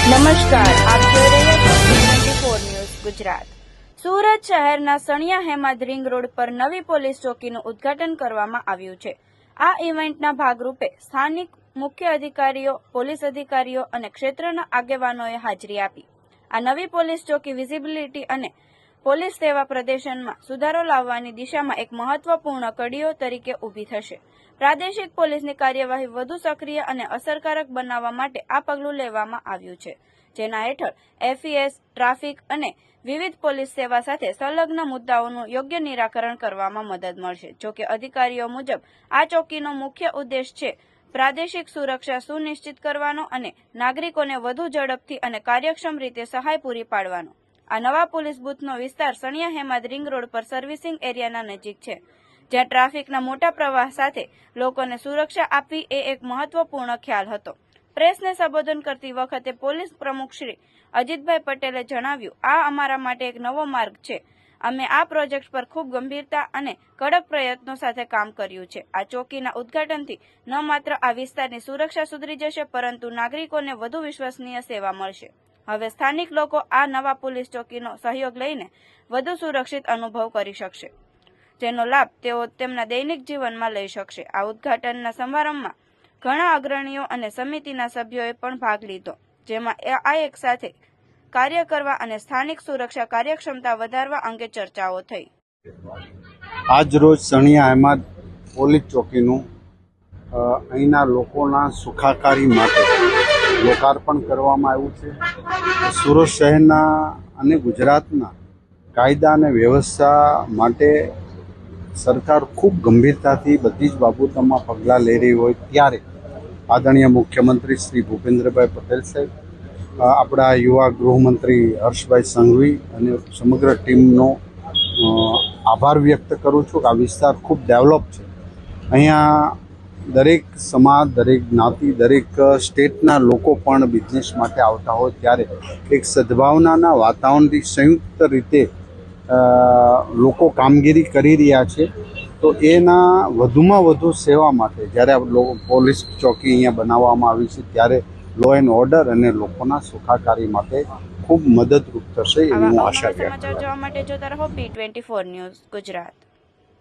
નમસ્કાર, આપ જોઈ રહ્યા છો T24 ન્યૂઝ ગુજરાત। સુરત શહેરના સણિયા હેમાદ રિંગ રોડ પર નવી પોલીસ ચોકીનું ઉદ્ઘાટન કરવામાં આવ્યું છે। આ ઇવેન્ટના ભાગરૂપે સ્થાનિક મુખ્ય અધિકારીઓ, પોલીસ અધિકારીઓ અને ક્ષેત્રના આગેવાનોએ હાજરી આપી। આ નવી પોલીસ ચોકી વિઝિબિલિટી અને પોલીસ સેવા પ્રદર્શનમાં સુધારો લાવવાની દિશામાં એક મહત્વપૂર્ણ કડીઓ તરીકે ઊભી થશે। પ્રાદેશિક પોલીસની કાર્યવાહી વધુ સક્રિય અને અસરકારક બનાવવા માટે આ પગલું લેવામાં આવ્યું છે, જેના હેઠળ FES, ટ્રાફિક અને વિવિધ પોલીસ સેવા સાથે સંલગ્ન મુદ્દાઓનું યોગ્ય નિરાકરણ કરવામાં મદદ મળશે। જોકે અધિકારીઓ મુજબ આ ચોકીનો મુખ્ય ઉદ્દેશ છે પ્રાદેશિક સુરક્ષા સુનિશ્ચિત કરવાનો અને નાગરિકોને વધુ ઝડપથી અને કાર્યક્ષમ રીતે સહાય પૂરી પાડવાનો। આ નવા પોલીસ બૂથનો વિસ્તાર સણિયા હેમાદ રિંગ રોડ પર સર્વિસિંગ એરિયાના નજીક છે, જ્યાં ટ્રાફિકના મોટા પ્રવાહ સાથે લોકોને સુરક્ષા આપવી એ એક મહત્વપૂર્ણ ખ્યાલ હતો। પ્રેસને સંબોધન કરતી વખતે પોલીસ પ્રમુખ શ્રી અજીતભાઈ પટેલે જણાવ્યું, આ અમારા માટે એક નવો માર્ગ છે। અમે આ પ્રોજેક્ટ પર ખૂબ ગંભીરતા અને કડક પ્રયત્નો સાથે કામ કર્યું છે। આ ચોકીના ઉદ્ઘાટનથી ન માત્ર આ વિસ્તારની સુરક્ષા સુધરી જશે, પરંતુ નાગરિકોને વધુ વિશ્વસનીય સેવા મળશે। હવે સ્થાનિક લોકો આ નવા પોલીસ ચોકીનો સહયોગ લઈને વધુ સુરક્ષિત અનુભવ કરી શકશે, જેનો લાભ તેઓ તેમના દૈનિક જીવનમાં લઈ શકશે। આ ઉદ્ઘાટનના સમારંભમાં ઘણા અગ્રણીઓ અને સમિતિના સભ્યોએ પણ ભાગ લીધો, જેમાં આ એક સાથે કાર્ય કરવા અને સ્થાનિક સુરક્ષા કાર્યક્ષમતા વધારવા અંગે ચર્ચાઓ થઈ। આજ રોજ સણિયા હેમાદ પોલીસ ચોકીનું અહીંના લોકોના સુખાકારી માટે લોકાર્પણ કરવામાં આવ્યું છે। સુરત શહેરના અને ગુજરાતના કાયદા અને વ્યવસ્થા માટે સરકાર ખૂબ ગંભીરતાથી બધી જ બાબતોમાં પગલાં લઈ રહી હોય ત્યારે આદરણીય મુખ્યમંત્રી શ્રી ભૂપેન્દ્રભાઈ પટેલ સાહેબ, આપણા યુવા ગૃહમંત્રી હર્ષભાઈ સંઘવી અને સમગ્ર ટીમનો આભાર વ્યક્ત કરું છું કે આ વિસ્તાર ખૂબ ડેવલપ છે। અહીંયા દરેક સમાજ, દરેક જ્ઞાતિ, દરેક સ્ટેટના લોકો પણ બિઝનેસ માટે આવતા હોય ત્યારે એક સદભાવનાના વાતાવરણથી સંયુક્ત રીતે લોકો કામગીરી કરી રહ્યા છે। તો એના વધુમાં વધુ સેવા માટે જ્યારે પોલીસ ચોકી અહીંયા બનાવવામાં આવી છે ત્યારે લો એન્ડ ઓર્ડર અને લોકોના સુખાકારી માટે ખૂબ મદદરૂપ થશે એવી હું આશા રાખું છું। સમાચાર જોવા માટે જોતા રહો T24 ન્યૂઝ ગુજરાત।